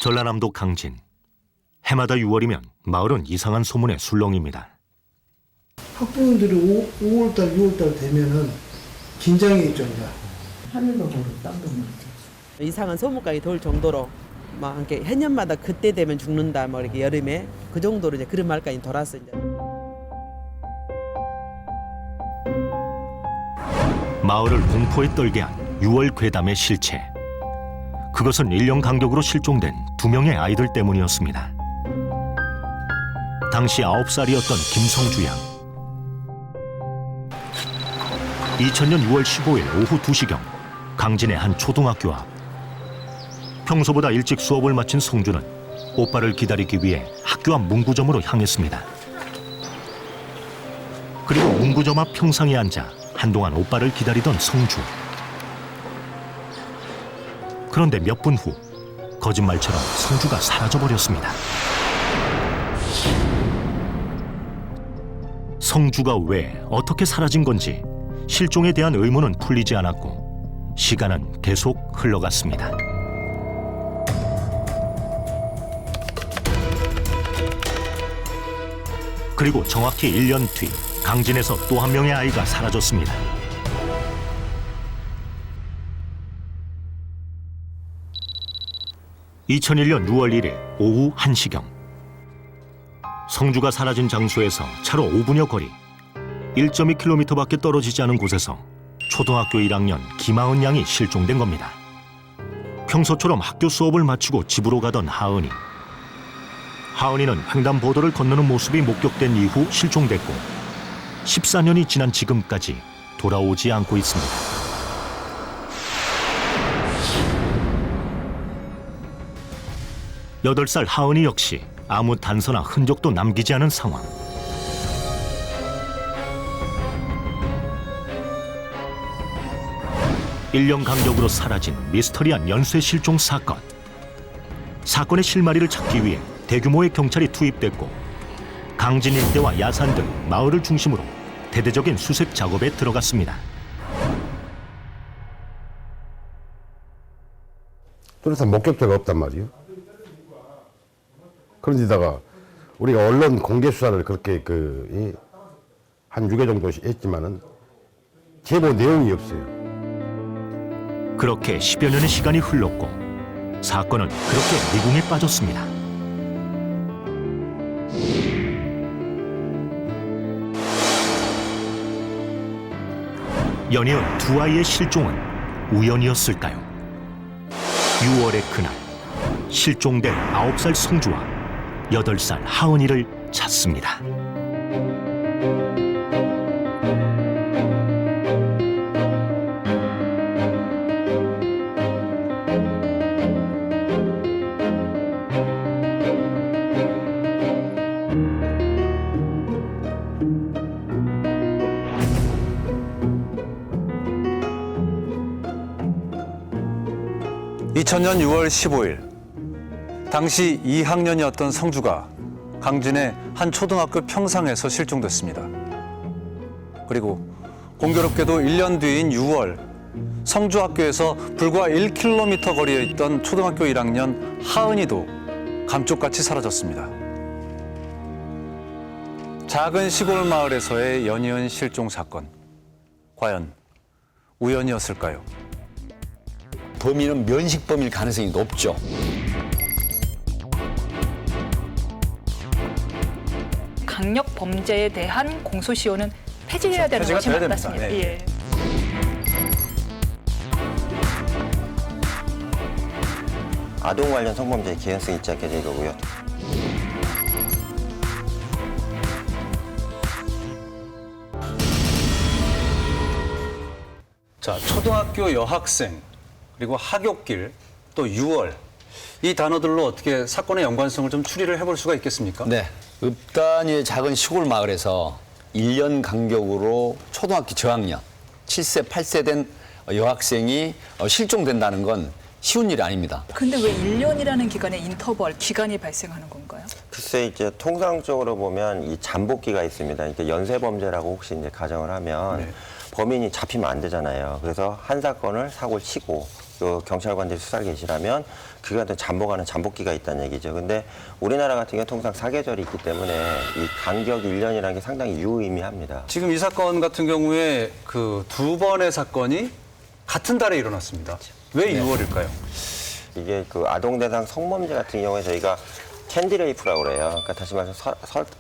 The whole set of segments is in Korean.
전라남도 강진. 해마다 6월이면 마을은 이상한 소문에 술렁입니다. 학부모들이 5월달, 6월달 되면은 긴장이 있죠, 이제. 하늘도 모르고 땅도 모르고. 이상한 소문까지 돌 정도로 막 이렇게 해년마다 그때 되면 죽는다 뭐 이렇게 여름에 그 정도로 이제 그런 말까지 돌았어 이제. 마을을 공포에 떨게 한 6월 괴담의 실체. 그것은 1년 간격으로 실종된 2명의 아이들 때문이었습니다. 당시 9살이었던 김성주 양. 2000년 6월 15일 오후 2시경 강진의 한 초등학교 앞. 평소보다 일찍 수업을 마친 성주는 오빠를 기다리기 위해 학교 앞 문구점으로 향했습니다. 그리고 문구점 앞 평상에 앉아 한동안 오빠를 기다리던 성주. 그런데 몇 분 후 거짓말처럼 성주가 사라져버렸습니다. 성주가 왜 어떻게 사라진 건지 실종에 대한 의문은 풀리지 않았고 시간은 계속 흘러갔습니다. 그리고 정확히 1년 뒤 강진에서 또 한 명의 아이가 사라졌습니다. (2001년 6월 1일) 오후 1시경 성주가 사라진 장소에서 차로 5분여 거리 1.2km밖에 떨어지지 않은 곳에서 초등학교 1학년 김하은 양이 실종된 겁니다. 평소처럼 학교 수업을 마치고 집으로 가던 하은이. 하은이는 횡단보도를 건너는 모습이 목격된 이후 실종됐고 14년이 지난 지금까지 돌아오지 않고 있습니다. 여덟 살 하은이 역시 아무 단서나 흔적도 남기지 않은 상황. (1년) 간격으로 사라진 미스터리한 연쇄 실종 사건. 사건의 실마리를 찾기 위해 대규모의 경찰이 투입됐고 강진 일대와 야산 등 마을을 중심으로 대대적인 수색 작업에 들어갔습니다. 뚜렷한 목격자가 없단 말이에요. 그런데다가 우리가 언론 공개 수사를 그렇게 한 6회 정도 했지만은 제보 내용이 없어요. 그렇게 10여 년의 시간이 흘렀고 사건은 그렇게 미궁에 빠졌습니다. 연이은 두 아이의 실종은 우연이었을까요? 6월의 그날 실종된 9살 성주와 8살 하은이를 찾습니다. (2000년 6월 15일) 당시 2학년이었던 성주가 강진의 한 초등학교 평상에서 실종됐습니다. 그리고 공교롭게도 1년 뒤인 6월 성주 학교에서 불과 1km 거리에 있던 초등학교 1학년 하은이도 감쪽같이 사라졌습니다. 작은 시골 마을에서의 연이은 실종 사건. 과연 우연이었을까요? 범인은 면식범일 가능성이 높죠. 강력 범죄에 대한 공소시효는 폐지해야 되는 것이 맞습니다. 네. 예. 아동 관련 성범죄의 개연성이 있지 않게 될 거고요. 자, 초등학교 여학생, 그리고 하굣길, 또 6월. 이 단어들로 어떻게 사건의 연관성을 좀 추리를 해볼 수가 있겠습니까? 네, 읍단위의 작은 시골 마을에서 1년 간격으로 초등학교 저학년, 7세, 8세 된 여학생이 실종된다는 건 쉬운 일이 아닙니다. 근데 왜 1년이라는 기간의 기간이 발생하는 건가요? 글쎄 이제 통상적으로 보면 이 잠복기가 있습니다. 그러니까 연쇄범죄라고 혹시 이제 가정을 하면 범인이 잡히면 안 되잖아요. 그래서 한 사건을 사고를 치고 그 경찰관들이 수사를 개시하면 그게 어떤 잠복하는 잠복기가 있다는 얘기죠. 근데 우리나라 같은 경우 통상 사계절이 있기 때문에 이 간격 1년이라는 게 상당히 유의미합니다. 지금 이 사건 같은 경우에 그 두 번의 사건이 같은 달에 일어났습니다. 왜 6월일까요? 이게 그 아동 대상 성범죄 같은 경우에 저희가 캔디레이프라고 그래요. 그러니까 다시 말해서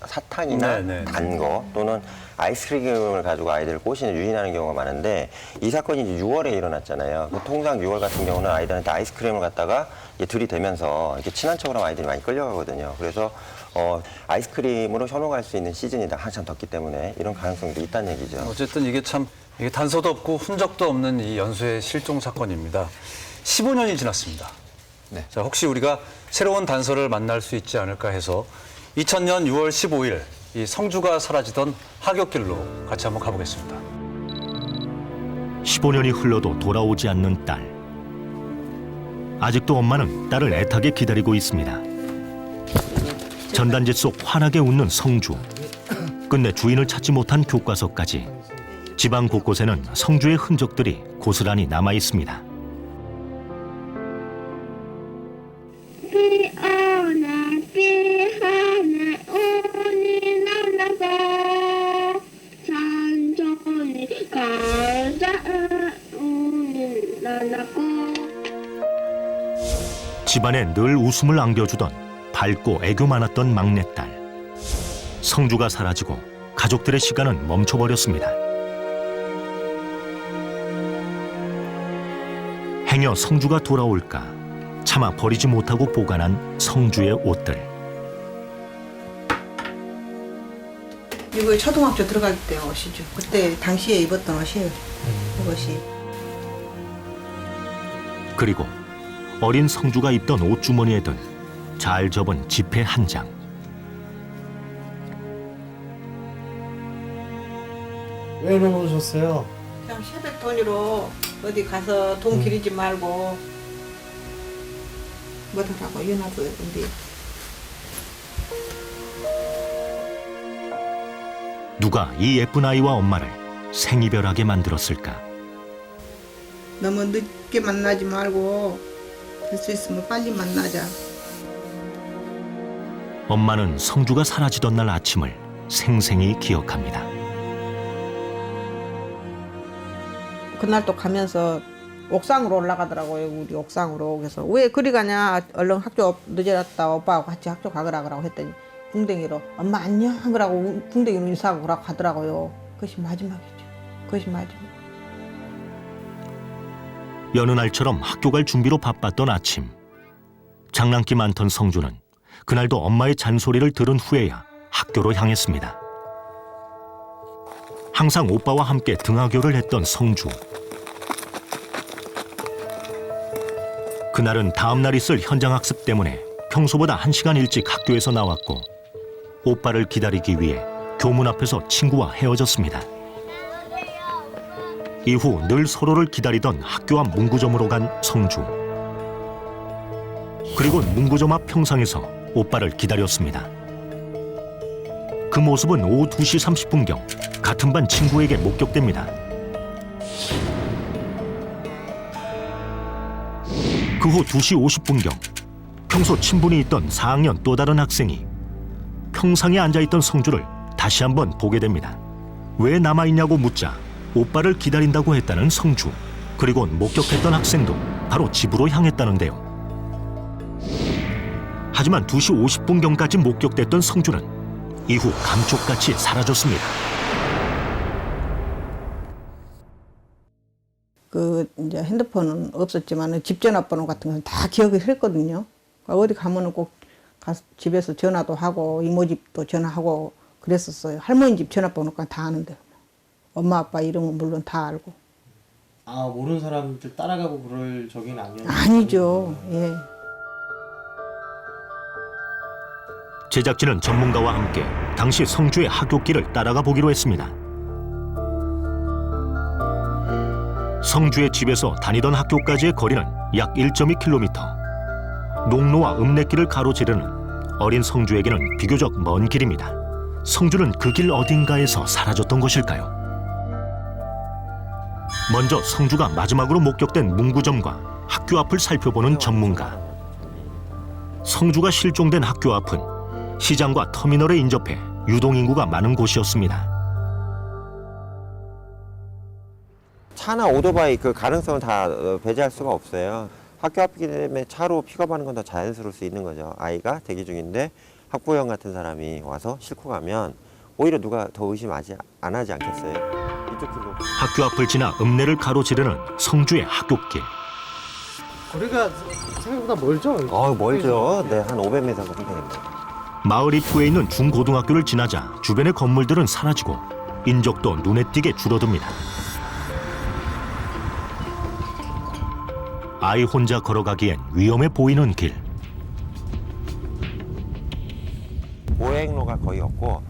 사탕이나 네네. 단 거 또는 아이스크림을 가지고 아이들을 꼬시는 유인하는 경우가 많은데 이 사건이 이제 6월에 일어났잖아요. 통상 6월 같은 경우는 아이들한테 아이스크림을 갖다가 들이대면서 이렇게 친한 척으로 아이들이 많이 끌려가거든요. 그래서 아이스크림으로 현혹할 수 있는 시즌이다. 한참 덥기 때문에 이런 가능성도 있다는 얘기죠. 어쨌든 이게 참 이게 단서도 없고 흔적도 없는 이 연수의 실종 사건입니다. 15년이 지났습니다. 네. 자, 혹시 우리가 새로운 단서를 만날 수 있지 않을까 해서 2000년 6월 15일 이 성주가 사라지던 하굣길로 같이 한번 가보겠습니다. 15년이 흘러도 돌아오지 않는 딸. 아직도 엄마는 딸을 애타게 기다리고 있습니다. 전단지 속 환하게 웃는 성주. 끝내 주인을 찾지 못한 교과서까지. 지방 곳곳에는 성주의 흔적들이 고스란히 남아 있습니다. 집안에 늘 웃음을 안겨주던 밝고 애교 많았던 막내딸. 성주가 사라지고 가족들의 시간은 멈춰버렸습니다. 행여 성주가 돌아올까 차마 버리지 못하고 보관한 성주의 옷들. 이거 초등학교 들어갈 때 옷이죠. 그때 당시에 입었던 옷이에요. 이것이. 그리고 어린 성주가 입던 옷주머니에 든 잘 접은 지폐 한 장. 왜 넣으셨어요? 그냥 세뱃돈으로 어디 가서 돈 기르지 말고 뭐더라고 이어놔둬요. 근데 누가 이 예쁜 아이와 엄마를 생이별하게 만들었을까? 너무 늦게 만나지 말고 될 수 있으면 빨리 만나자. 엄마는 성주가 사라지던 날 아침을 생생히 기억합니다. 그날 또 가면서 옥상으로 올라가더라고요. 우리 옥상으로. 그래서 왜 그리 가냐. 얼른 학교 늦어졌다. 오빠하고 같이 학교 가거라고 했더니 궁뎅이로 엄마 안녕 하라고 궁뎅이로 인사하고 그러고 가더라고요. 그것이 마지막이죠. 그것이 마지막. 여느 날처럼 학교 갈 준비로 바빴던 아침. 장난기 많던 성주는 그날도 엄마의 잔소리를 들은 후에야 학교로 향했습니다. 항상 오빠와 함께 등하교를 했던 성주. 그날은 다음 날 있을 현장학습 때문에 평소보다 1시간 일찍 학교에서 나왔고 오빠를 기다리기 위해 교문 앞에서 친구와 헤어졌습니다. 이후 늘 서로를 기다리던 학교 앞 문구점으로 간 성주. 그리고는 문구점 앞 평상에서 오빠를 기다렸습니다. 그 모습은 오후 2시 30분경 같은 반 친구에게 목격됩니다. 그 후 2시 50분경 평소 친분이 있던 4학년 또 다른 학생이 평상에 앉아있던 성주를 다시 한번 보게 됩니다. 왜 남아있냐고 묻자 오빠를 기다린다고 했다는 성주. 그리고 목격했던 학생도 바로 집으로 향했다는데요. 하지만 2시 50분경까지 목격됐던 성주는 이후 감쪽같이 사라졌습니다. 그 이제 핸드폰은 없었지만 집 전화번호 같은 건 다 기억을 했거든요. 어디 가면은 꼭 가서 집에서 전화도 하고 이모 집도 전화하고 그랬었어요. 할머니 집 전화번호까지 다 아는데 엄마 아빠 이름은 물론 다 알고. 아 모르는 사람들 따라가고 그럴 적은 아니었나요? 아니죠. 예. 제작진은 전문가와 함께 당시 성주의 학교길을 따라가 보기로 했습니다. 성주의 집에서 다니던 학교까지의 거리는 약 1.2km. 농로와 읍내길을 가로지르는 어린 성주에게는 비교적 먼 길입니다. 성주는 그 길 어딘가에서 사라졌던 것일까요? 먼저 성주가 마지막으로 목격된 문구점과 학교 앞을 살펴보는 전문가. 성주가 실종된 학교 앞은 시장과 터미널에 인접해 유동인구가 많은 곳이었습니다. 차나 오토바이 그 가능성을 다 배제할 수가 없어요. 학교 앞이기 때문에 차로 픽업하는 건 더 자연스러울 수 있는 거죠. 아이가 대기 중인데 학부형 같은 사람이 와서 싣고 가면 오히려 누가 더 의심하지 안 하지 않겠어요? 이쪽 길로. 학교 앞을 지나 읍내를 가로지르는 성주의 학교길. 거리가 생각보다 멀죠? 멀죠. 네, 한 500m 정도 됩니다. 마을 입구에 있는 중고등학교를 지나자 주변의 건물들은 사라지고 인적도 눈에 띄게 줄어듭니다. 아이 혼자 걸어가기엔 위험해 보이는 길. 보행로가 거의 없고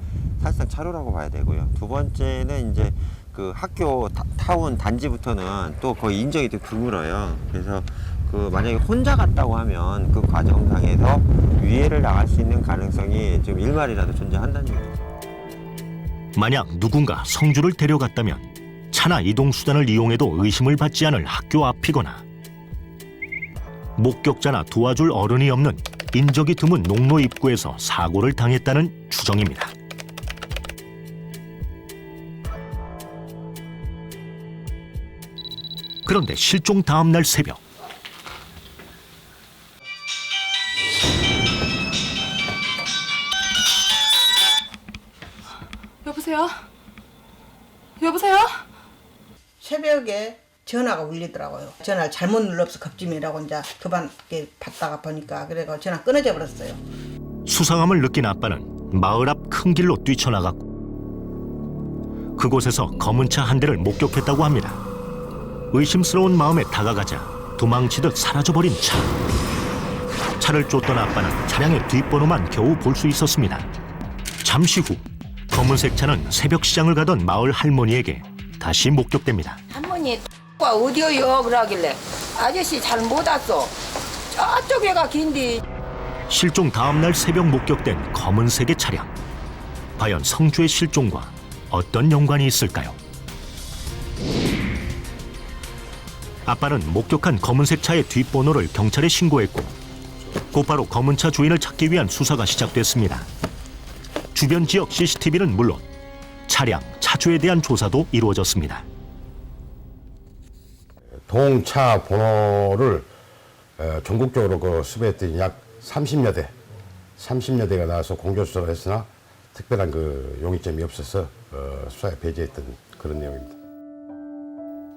사실상 차로라고 봐야 되고요. 두 번째는 이제 그 학교 타운 단지부터는 또 거의 인적이 되게 드물어요. 그래서 그 만약에 혼자 갔다고 하면 그 과정상에서 위해를 나갈 수 있는 가능성이 좀 1마리라도 존재한다는 얘기죠. 만약 누군가 성주를 데려갔다면 차나 이동수단을 이용해도 의심을 받지 않을 학교 앞이거나 목격자나 도와줄 어른이 없는 인적이 드문 농로 입구에서 사고를 당했다는 추정입니다. 그런데 실종 다음 날 새벽 여보세요? 여보세요? 새벽에 전화가 울리더라고요. 전화를 잘못 눌러서 급짐이라고 이제 두 번 받다가 보니까 그래가 전화 끊어져 버렸어요. 수상함을 느낀 아빠는 마을 앞 큰 길로 뛰쳐나갔고 그곳에서 검은 차 한 대를 목격했다고 합니다. 의심스러운 마음에 다가가자 도망치듯 사라져버린 차. 차를 쫓던 아빠는 차량의 뒷번호만 겨우 볼 수 있었습니다. 잠시 후 검은색 차는 새벽 시장을 가던 마을 할머니에게 다시 목격됩니다. 할머니 가 어디요? 그러길래 아저씨 잘 못 왔어. 저쪽에가 긴디. 실종 다음 날 새벽 목격된 검은색의 차량. 과연 성주의 실종과 어떤 연관이 있을까요? 아빠는 목격한 검은색 차의 뒷번호를 경찰에 신고했고 곧바로 검은 차 주인을 찾기 위한 수사가 시작됐습니다. 주변 지역 CCTV는 물론 차량, 차주에 대한 조사도 이루어졌습니다. 동차 번호를 전국적으로 그 수배했더니 약 30여 대가 나와서 공조수사를 했으나 특별한 그 용의점이 없어서 수사에 배제했던 그런 내용입니다.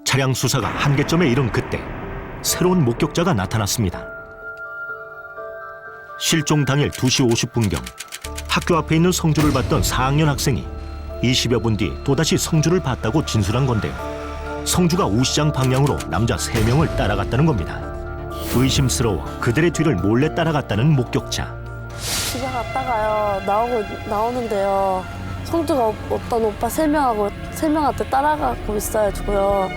차량 수사가 한계점에 이른 그때 새로운 목격자가 나타났습니다. 실종 당일 2시 50분경 학교 앞에 있는 성주를 봤던 4학년 학생이 20여 분 뒤 또다시 성주를 봤다고 진술한 건데요. 성주가 우시장 방향으로 남자 3명을 따라갔다는 겁니다. 의심스러워 그들의 뒤를 몰래 따라갔다는 목격자. 집에 갔다가요 나오는데요. 성주가 어떤 오빠 3명한테 따라가고 있어가지고요.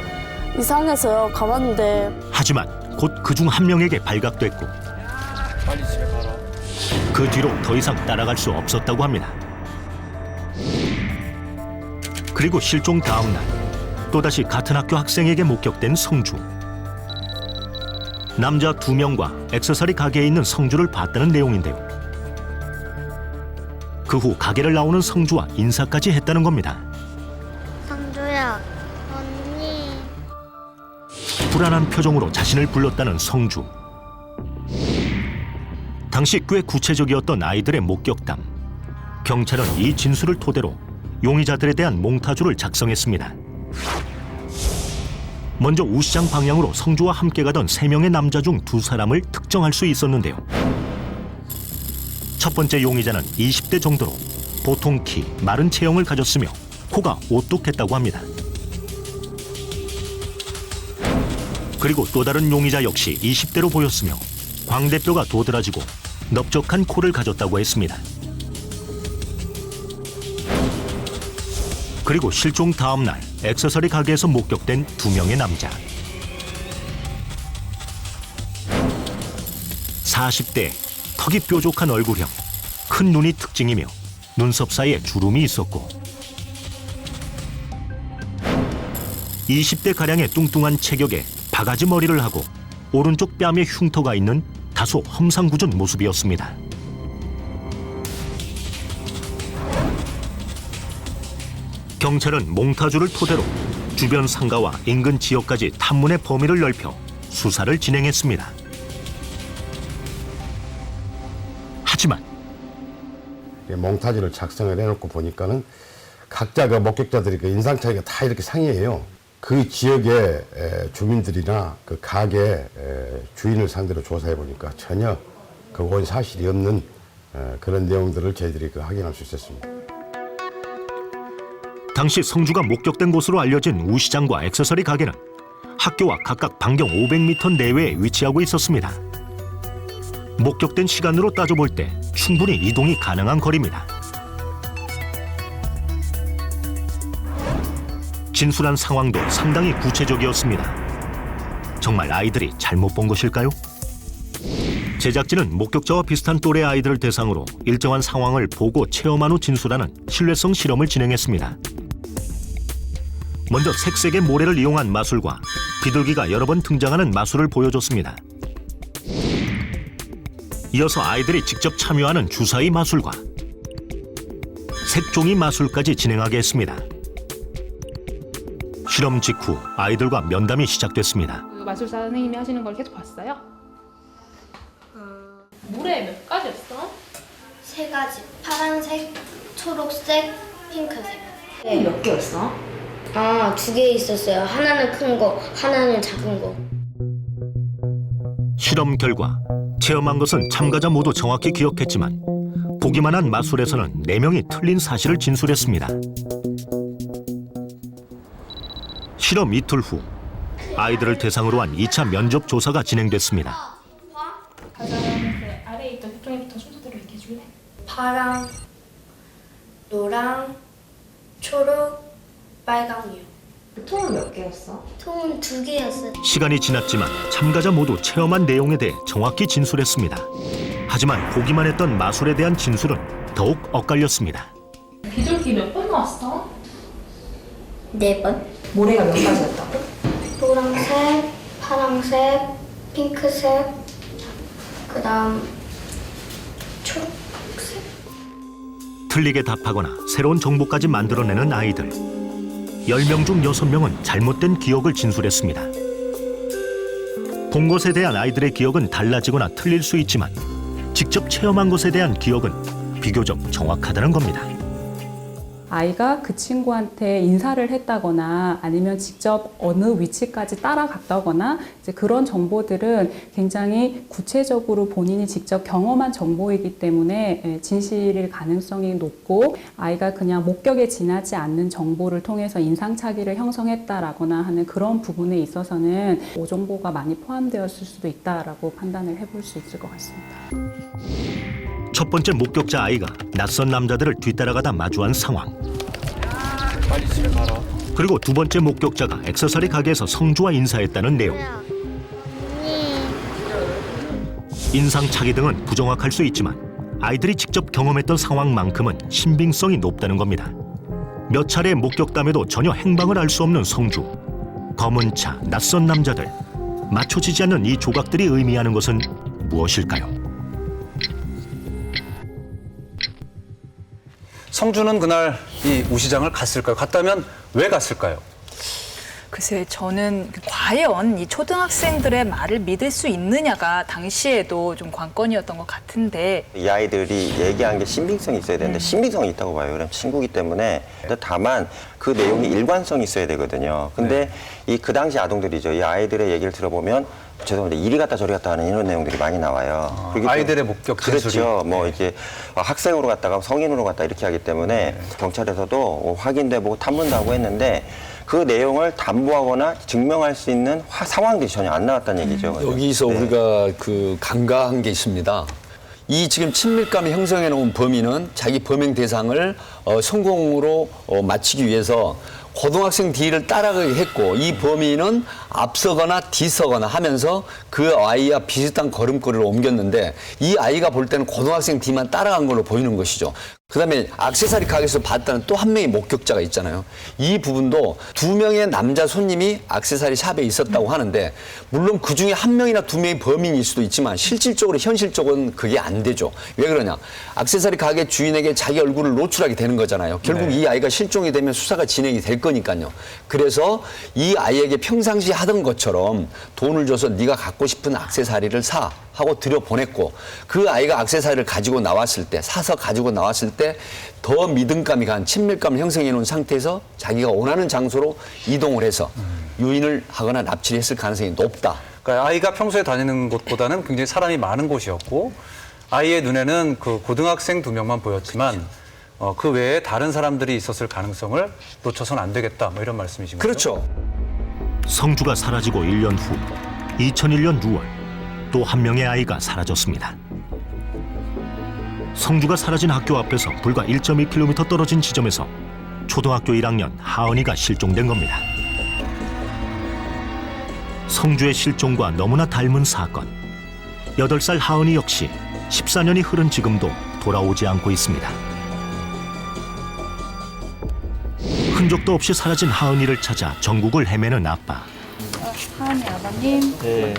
이상해서요 가봤는데. 하지만 곧 그중 한 명에게 발각됐고 빨리 집에 가라. 그 뒤로 더 이상 따라갈 수 없었다고 합니다. 그리고 실종 다음 날 또다시 같은 학교 학생에게 목격된 성주. 남자 2명과 액세서리 가게에 있는 성주를 봤다는 내용인데요. 그 후 가게를 나오는 성주와 인사까지 했다는 겁니다. 성주야 언니. 불안한 표정으로 자신을 불렀다는 성주. 당시 꽤 구체적이었던 아이들의 목격담. 경찰은 이 진술을 토대로 용의자들에 대한 몽타주를 작성했습니다. 먼저 우시장 방향으로 성주와 함께 가던 3명의 남자 중 2사람을 특정할 수 있었는데요. 첫 번째 용의자는 20대 정도로 보통 키, 마른 체형을 가졌으며 코가 오똑했다고 합니다. 그리고 또 다른 용의자 역시 20대로 보였으며 광대뼈가 도드라지고 넓적한 코를 가졌다고 했습니다. 그리고 실종 다음 날 액세서리 가게에서 목격된 2명의 남자. 40대, 턱이 뾰족한 얼굴형, 큰 눈이 특징이며 눈썹 사이에 주름이 있었고 20대 가량의 뚱뚱한 체격에 바가지 머리를 하고 오른쪽 뺨에 흉터가 있는 다소 험상궂은 모습이었습니다. 경찰은 몽타주를 토대로 주변 상가와 인근 지역까지 탐문의 범위를 넓혀 수사를 진행했습니다. 하지만 몽타주를 작성을 해놓고 보니까는 각자 그 목격자들이 그 인상 차이가 다 이렇게 상이해요. 그 지역의 주민들이나 그 가게 주인을 상대로 조사해 보니까 전혀 그건 사실이 없는 그런 내용들을 저희들이 그 확인할 수 있었습니다. 당시 성주가 목격된 곳으로 알려진 우시장과 액세서리 가게는 학교와 각각 반경 500m 내외에 위치하고 있었습니다. 목격된 시간으로 따져볼 때 충분히 이동이 가능한 거리입니다. 진술한 상황도 상당히 구체적이었습니다. 정말 아이들이 잘못 본 것일까요? 제작진은 목격자와 비슷한 또래 아이들을 대상으로 일정한 상황을 보고 체험한 후 진술하는 신뢰성 실험을 진행했습니다. 먼저 색색의 모래를 이용한 마술과 비둘기가 여러 번 등장하는 마술을 보여줬습니다. 이어서 아이들이 직접 참여하는 주사위 마술과 색종이 마술까지 진행하게 했습니다. 실험 직후 아이들과 면담이 시작됐습니다. 그 마술사 선생님이 하시는 걸 계속 봤어요? 모래 몇 가지였어? 3가지. 파란색, 초록색, 핑크색. 몇 개였어? 2개 있었어요. 하나는 큰 거, 하나는 작은 거. 실험 결과 체험한 것은 참가자 모두 정확히 기억했지만 보기만 한 마술에서는 4명이 틀린 사실을 진술했습니다. 실험 이틀 후 아이들을 대상으로 한 2차 면접 조사가 진행됐습니다. 가장 아래에 있던 색종이부터 순서대로 얘기해 줄래? 파랑, 노랑, 초록, 빨강이요. 통은 몇 개였어? 통은 2개였어요. 시간이 지났지만 참가자 모두 체험한 내용에 대해 정확히 진술했습니다. 하지만 보기만 했던 마술에 대한 진술은 더욱 엇갈렸습니다. 비둘기 몇 번 나왔어? 4번. 모래가 몇 가지였다고? 노랑색, 파랑색, 핑크색, 그 다음 초록색. 틀리게 답하거나 새로운 정보까지 만들어내는 아이들. 10명 중 6명은 잘못된 기억을 진술했습니다. 본 것에 대한 아이들의 기억은 달라지거나 틀릴 수 있지만 직접 체험한 것에 대한 기억은 비교적 정확하다는 겁니다. 아이가 그 친구한테 인사를 했다거나 아니면 직접 어느 위치까지 따라갔다거나 이제 그런 정보들은 굉장히 구체적으로 본인이 직접 경험한 정보이기 때문에 진실일 가능성이 높고 아이가 그냥 목격에 지나지 않는 정보를 통해서 인상착의를 형성했다라거나 하는 그런 부분에 있어서는 오정보가 많이 포함되었을 수도 있다라고 판단을 해볼 수 있을 것 같습니다. 첫 번째 목격자 아이가 낯선 남자들을 뒤따라가다 마주한 상황. 빨리 집에 가라. 그리고 두 번째 목격자가 액세서리 가게에서 성주와 인사했다는 내용. 인상착의 등은 부정확할 수 있지만 아이들이 직접 경험했던 상황만큼은 신빙성이 높다는 겁니다. 몇 차례 목격담에도 전혀 행방을 알 수 없는 성주. 검은 차, 낯선 남자들. 맞춰지지 않는 이 조각들이 의미하는 것은 무엇일까요? 성주는 그날 이 우시장을 갔을까요? 갔다면 왜 갔을까요? 글쎄, 저는 과연 이 초등학생들의 말을 믿을 수 있느냐가 당시에도 좀 관건이었던 것 같은데. 이 아이들이 얘기한 게 신빙성이 있어야 되는데 신빙성이 있다고 봐요. 그럼 친구기 때문에. 다만 그 내용이 일관성이 있어야 되거든요. 근데 그 당시 아동들이죠. 이 아이들의 얘기를 들어보면 죄송한데 이리 갔다 저리 갔다 하는 이런 내용들이 많이 나와요. 아이들의 목격 진술이. 그렇죠. 뭐 이제 학생으로 갔다가 성인으로 갔다 이렇게 하기 때문에 경찰에서도 확인돼 보고 탐문도 하고 했는데 그 내용을 담보하거나 증명할 수 있는 상황들이 전혀 안 나왔다는 얘기죠. 여기서 우리가 그 간과한 게 있습니다. 이 지금 친밀감을 형성해 놓은 범인은 자기 범행 대상을 성공으로 마치기 위해서 고등학생 D를 따라가게 했고 이 범인은 앞서거나 뒤서거나 하면서 그 아이와 비슷한 걸음걸이를 옮겼는데 이 아이가 볼 때는 고등학생 D만 따라간 걸로 보이는 것이죠. 그다음에 액세서리 가게에서 봤다는 또 한 명의 목격자가 있잖아요. 이 부분도 2명의 남자 손님이 액세서리 샵에 있었다고 하는데 물론 그중에 1명이나 2명이 범인일 수도 있지만 실질적으로 현실적으로는 그게 안 되죠. 왜 그러냐? 액세서리 가게 주인에게 자기 얼굴을 노출하게 되는 거잖아요. 결국 이 아이가 실종이 되면 수사가 진행이 될 거니까요. 그래서 이 아이에게 평상시 하던 것처럼 돈을 줘서 네가 갖고 싶은 액세서리를 사 하고 들여보냈고 그 아이가 액세서리를 가지고 나왔을 때 사서 가지고 나왔을 때 더 믿음감이 간 친밀감을 형성해 놓은 상태에서 자기가 원하는 장소로 이동을 해서 유인을 하거나 납치를 했을 가능성이 높다. 그러니까 아이가 평소에 다니는 곳보다는 굉장히 사람이 많은 곳이었고 아이의 눈에는 그 고등학생 2명만 보였지만 그 외에 다른 사람들이 있었을 가능성을 놓쳐서는 안 되겠다. 뭐 이런 말씀이신 거죠? 그렇죠. 성주가 사라지고 1년 후 2001년 6월 또 한 명의 아이가 사라졌습니다. 성주가 사라진 학교 앞에서 불과 1.2km 떨어진 지점에서 초등학교 1학년 하은이가 실종된 겁니다. 성주의 실종과 너무나 닮은 사건. 8살 하은이 역시 14년이 흐른 지금도 돌아오지 않고 있습니다. 흔적도 없이 사라진 하은이를 찾아 전국을 헤매는 아빠. 하은이 아버님. 네.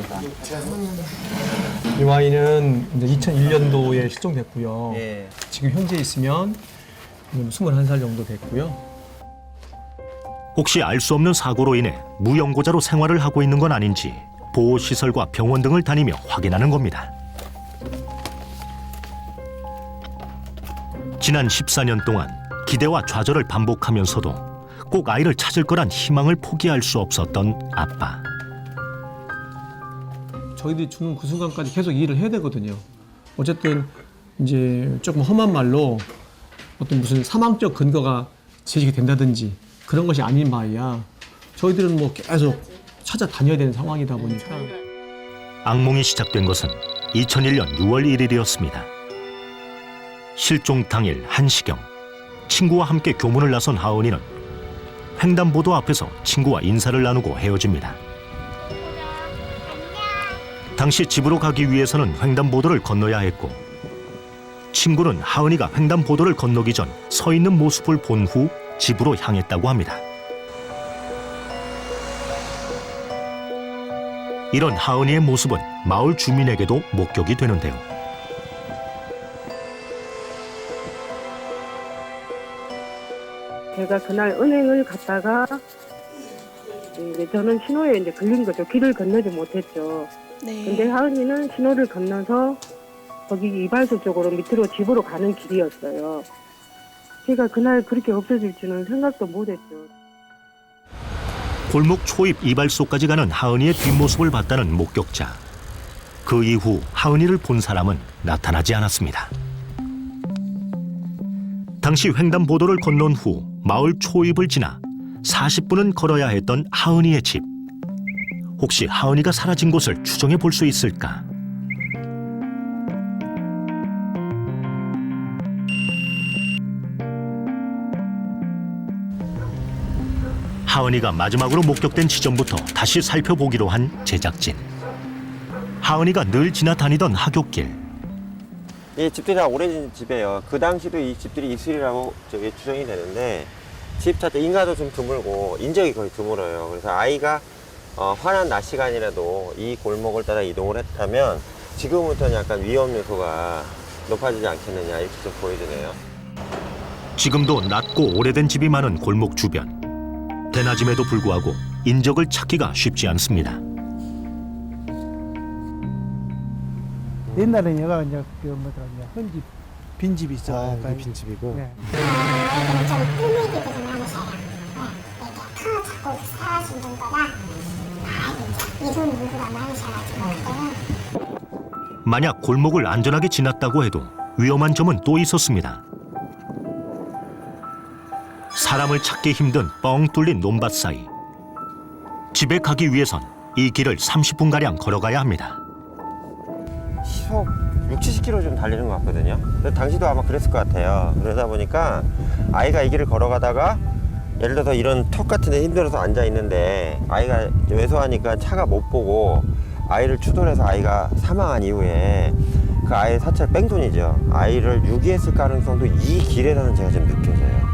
이 아이는 이제 2001년도에 실종됐고요. 지금 현재 있으면 21살 정도 됐고요. 혹시 알 수 없는 사고로 인해 무연고자로 생활을 하고 있는 건 아닌지 보호시설과 병원 등을 다니며 확인하는 겁니다. 지난 14년 동안 기대와 좌절을 반복하면서도 꼭 아이를 찾을 거란 희망을 포기할 수 없었던 아빠. 저희들이 죽는 그 순간까지 계속 일을 해야 되거든요. 어쨌든 이제 조금 험한 말로 어떤 무슨 사망적 근거가 제시가 된다든지 그런 것이 아닌 바에야 저희들은 뭐 계속 찾아다녀야 되는 상황이다 보니까. 악몽이 시작된 것은 2001년 6월 1일이었습니다. 실종 당일 1시경 친구와 함께 교문을 나선 하은이는 횡단보도 앞에서 친구와 인사를 나누고 헤어집니다. 당시 집으로 가기 위해서는 횡단보도를 건너야 했고 친구는 하은이가 횡단보도를 건너기 전 서 있는 모습을 본 후 집으로 향했다고 합니다. 이런 하은이의 모습은 마을 주민에게도 목격이 되는데요. 제가 그날 은행을 갔다가 이제 저는 신호에 이제 걸린 거죠. 길을 건너지 못했죠. 네. 근데 하은이는 신호를 건너서 거기 이발소 쪽으로 밑으로 집으로 가는 길이었어요. 제가 그날 그렇게 없어질 줄은 생각도 못했죠. 골목 초입 이발소까지 가는 하은이의 뒷모습을 봤다는 목격자. 그 이후 하은이를 본 사람은 나타나지 않았습니다. 당시 횡단보도를 건넌 후 마을 초입을 지나 40분은 걸어야 했던 하은이의 집. 혹시 하은이가 사라진 곳을 추정해 볼 수 있을까? 하은이가 마지막으로 목격된 지점부터 다시 살펴보기로 한 제작진. 하은이가 늘 지나다니던 하굣길. 이 집들이 다 오래된 집이에요. 그 당시도 이 집들이 이슬이라고 추정이 되는데 집 자체 인가도 좀 드물고 인적이 거의 드물어요. 그래서 아이가 환한 낮 시간이라도 이 골목을 따라 이동을 했다면 지금부터는 약간 위험 요소가 높아지지 않겠느냐 이렇게 좀 보여지네요. 지금도 낮고 오래된 집이 많은 골목 주변. 대낮임에도 불구하고 인적을 찾기가 쉽지 않습니다. 옛날에는 여가 이제 그 뭐더라 이제 헌집 빈집이 있어. 이게 빈집이고. 네. 만약 골목을 안전하게 지났다고 해도 위험한 점은 또 있었습니다. 사람을 찾기 힘든 뻥 뚫린 논밭 사이. 집에 가기 위해선 이 길을 30분가량 걸어가야 합니다. 시속 60-70km 좀 달리는 것 같거든요. 당시도 아마 그랬을 것 같아요. 그러다 보니까 아이가 이 길을 걸어가다가 예를 들어서 이런 턱 같은 데 힘들어서 앉아 있는데 아이가 왜소하니까 차가 못 보고 아이를 추돌해서 아이가 사망한 이후에 그 아이의 사체를 뺑소니죠. 아이를 유기했을 가능성도 이 길에서는 제가 좀 느껴져요.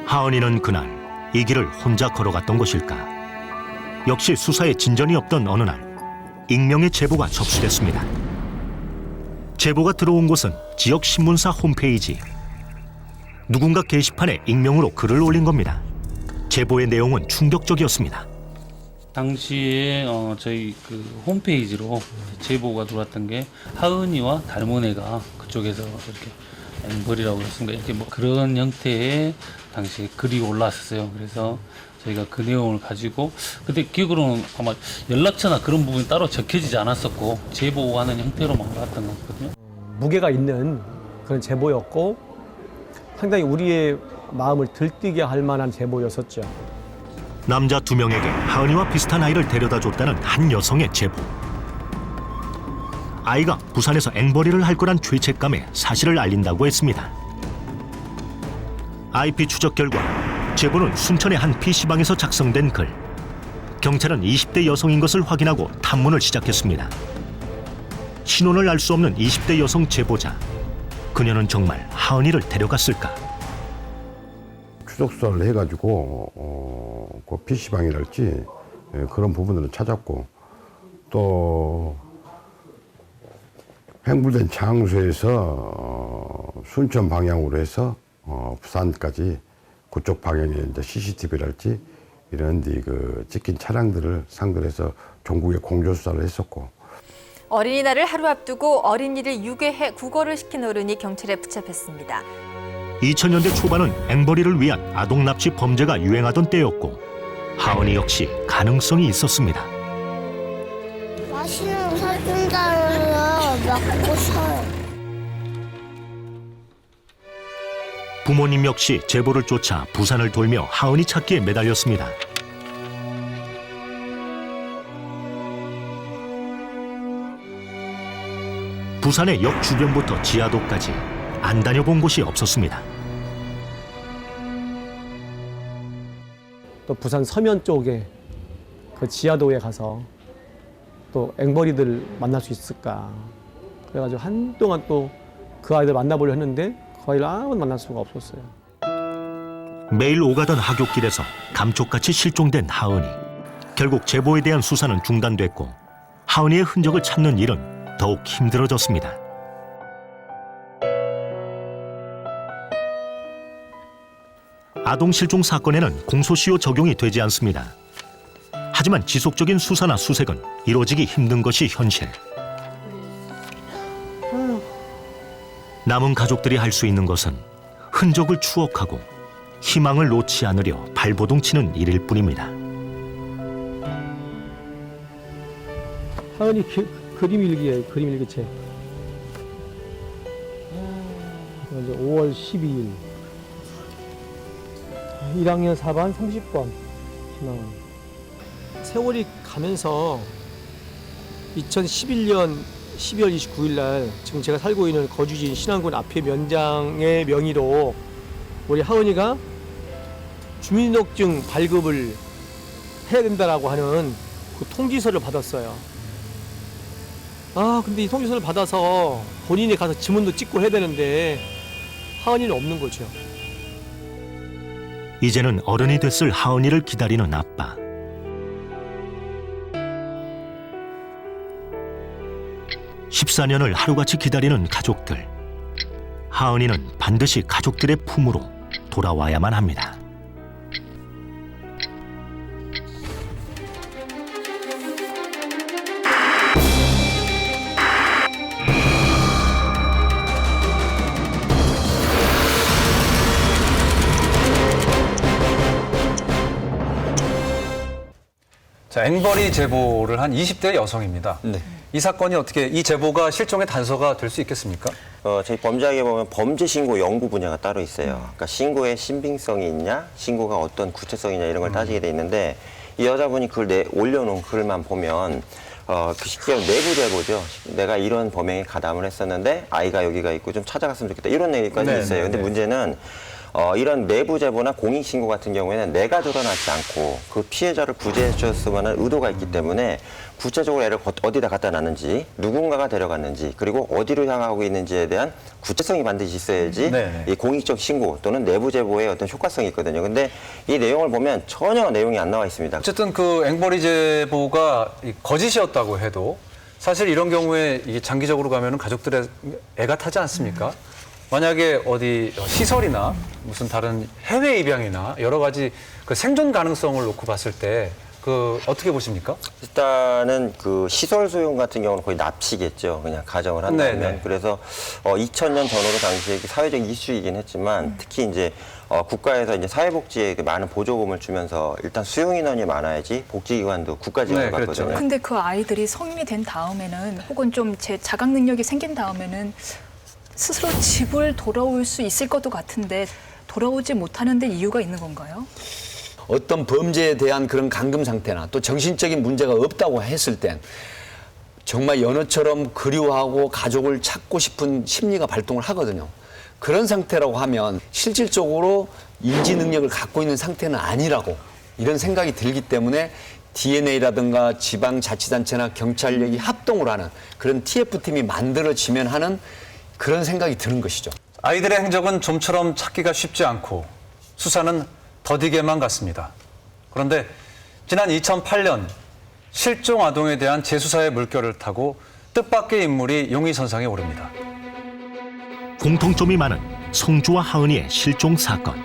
하은이는 그날 이 길을 혼자 걸어갔던 것일까? 역시 수사에 진전이 없던 어느 날 익명의 제보가 접수됐습니다. 제보가 들어온 곳은 지역 신문사 홈페이지. 누군가 게시판에 익명으로 글을 올린 겁니다. 제보의 내용은 충격적이었습니다. 당시에 저희 그 홈페이지로 제보가 들어왔던 게 하은이와 닮은 애가 그쪽에서 이렇게 앵벌이라고 했습니다. 이렇게 뭐 그런 형태의 당시에 글이 올라왔었어요. 그래서 저희가 그 내용을 가지고 그때 기억으로는 아마 연락처나 그런 부분이 따로 적혀지지 않았었고 제보하는 형태로만 올라왔던 것 같거든요. 무게가 있는 그런 제보였고 상당히 우리의 마음을 들뜨게 할 만한 제보였었죠. 남자 2명에게 하은이와 비슷한 아이를 데려다 줬다는 한 여성의 제보. 아이가 부산에서 앵벌이를 할 거란 죄책감에 사실을 알린다고 했습니다. IP 추적 결과 제보는 순천의 한 PC방에서 작성된 글. 경찰은 20대 여성인 것을 확인하고 탐문을 시작했습니다. 신원을 알 수 없는 20대 여성 제보자. 그녀는 정말 하은이를 데려갔을까? 추적 수사를 해가지고 그 PC방이랄지 그런 부분들을 찾았고 또 행불된 장소에서 순천 방향으로 해서 부산까지 그쪽 방향에 이제 CCTV랄지 이런 데 그 찍힌 차량들을 상대로 해서 전국에 공조 수사를 했었고. 어린이날을 하루 앞두고 어린이를 유괴해 구걸을 시킨 어른이 경찰에 붙잡혔습니다. 2000년대 초반은 앵벌이를 위한 아동 납치 범죄가 유행하던 때였고 하은이 역시 가능성이 있었습니다. 맛있는 거 사준다면서 먹고 사요. 부모님 역시 제보를 쫓아 부산을 돌며 하은이 찾기에 매달렸습니다. 부산의 역 주변부터 지하도까지 안 다녀본 곳이 없었습니다. 또 부산 서면 쪽에 그 지하도에 가서 또 앵벌이들 만날 수 있을까. 그래가지고 한동안 또 그 아이들 만나보려 했는데 그 아이를 아무도 만날 수가 없었어요. 매일 오가던 하굣길에서 감쪽같이 실종된 하은이. 결국 제보에 대한 수사는 중단됐고 하은이의 흔적을 찾는 일은 더욱 힘들어졌습니다. 아동 실종 사건에는 공소시효 적용이 되지 않습니다. 하지만 지속적인 수사나 수색은 이루어지기 힘든 것이 현실. 남은 가족들이 할 수 있는 것은 흔적을 추억하고 희망을 놓지 않으려 발버둥치는 일일 뿐입니다. 하은이 그림 일기예요. 그림 일기책. 5월 12일 1학년 4반 30번 희망. 세월이 가면서 2011년 12월 29일 날 지금 제가 살고 있는 거주지인 신안군 앞에 면장의 명의로 우리 하은이가 주민등록증 발급을 해야 된다라고 하는 그 통지서를 받았어요. 근데 이 통지서를 받아서 본인이 가서 지문도 찍고 해야 되는데 하은이는 없는 거죠. 이제는 어른이 됐을 하은이를 기다리는 아빠. (14년을) 하루같이 기다리는 가족들. 하은이는 반드시 가족들의 품으로 돌아와야만 합니다. 자, 앵벌이 제보를 한 20대 여성입니다. 네. 이 사건이 어떻게 이 제보가 실종의 단서가 될 수 있겠습니까? 저희 범죄학에 보면 범죄 신고 연구 분야가 따로 있어요. 그러니까 신고에 신빙성이 있냐, 신고가 어떤 구체성이냐 이런 걸 따지게 돼 있는데 이 여자분이 글 올려놓은 글만 보면 그 시기에 내부 제보죠. 내가 이런 범행에 가담을 했었는데 아이가 여기가 있고 좀 찾아갔으면 좋겠다 이런 얘기까지 있어요. 근데 문제는 이런 내부 제보나 공익 신고 같은 경우에는 내가 드러나지 않고 그 피해자를 구제해 줬으면 하는 의도가 있기 때문에 구체적으로 애를 어디다 갖다 놨는지, 누군가가 데려갔는지, 그리고 어디로 향하고 있는지에 대한 구체성이 반드시 있어야지 이 공익적 신고 또는 내부 제보의 어떤 효과성이 있거든요. 근데 이 내용을 보면 전혀 내용이 안 나와 있습니다. 어쨌든 그 앵벌이 제보가 거짓이었다고 해도 사실 이런 경우에 이게 장기적으로 가면은 가족들의 애가 타지 않습니까? 만약에 어디 시설이나 무슨 다른 해외 입양이나 여러 가지 그 생존 가능성을 놓고 봤을 때 그 어떻게 보십니까? 일단은 그 시설 소용 같은 경우는 거의 납치겠죠. 그냥 가정을 한다면. 네네. 그래서 2000년 전후로 당시에 사회적 이슈이긴 했지만 특히 이제 국가에서 이제 사회복지에 많은 보조금을 주면서 일단 수용 인원이 많아야지 복지기관도 국가 지원을 받거든요. 근데 그 아이들이 성인이 된 다음에는 혹은 좀 제 자각 능력이 생긴 다음에는 스스로 집을 돌아올 수 있을 것도 같은데 돌아오지 못하는 데 이유가 있는 건가요? 어떤 범죄에 대한 그런 감금 상태나 또 정신적인 문제가 없다고 했을 땐 정말 연어처럼 그리워하고 가족을 찾고 싶은 심리가 발동을 하거든요. 그런 상태라고 하면 실질적으로 인지 능력을 갖고 있는 상태는 아니라고 이런 생각이 들기 때문에 DNA라든가 지방자치단체나 경찰력이 합동을 하는 그런 TF팀이 만들어지면 하는 그런 생각이 드는 것이죠. 아이들의 행적은 좀처럼 찾기가 쉽지 않고 수사는 더디게만 갔습니다. 그런데 지난 2008년 실종 아동에 대한 재수사의 물결을 타고 뜻밖의 인물이 용의선상에 오릅니다. 공통점이 많은 성주와 하은이의 실종 사건.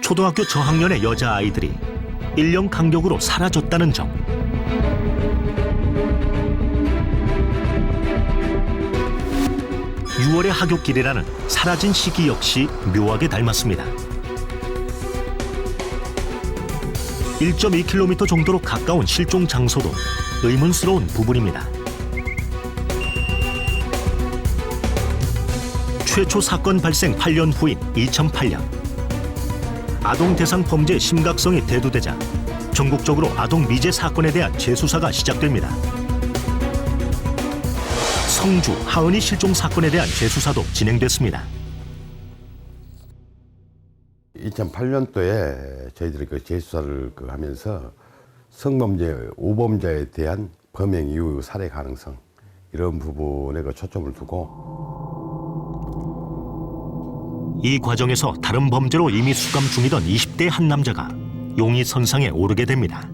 초등학교 저학년의 여자아이들이 1년 간격으로 사라졌다는 점. (6월의 하굣길이라는) 사라진 시기 역시 묘하게 닮았습니다. 1.2km 정도로 가까운 실종 장소도 의문스러운 부분입니다. 최초 사건 발생 8년 후인 2008년 아동 대상 범죄 심각성이 대두되자 전국적으로 아동 미제 사건에 대한 재수사가 시작됩니다. 성주 하은이 실종 사건에 대한 재수사도 진행됐습니다. 2008년도에 저희들이 그 재수사를 하면서 성범죄, 오범죄에 대한 범행 이후 살해 가능성 이런 부분에 초점을 두고 이 과정에서 다른 범죄로 이미 수감 중이던 20대 한 남자가 용의선상에 오르게 됩니다.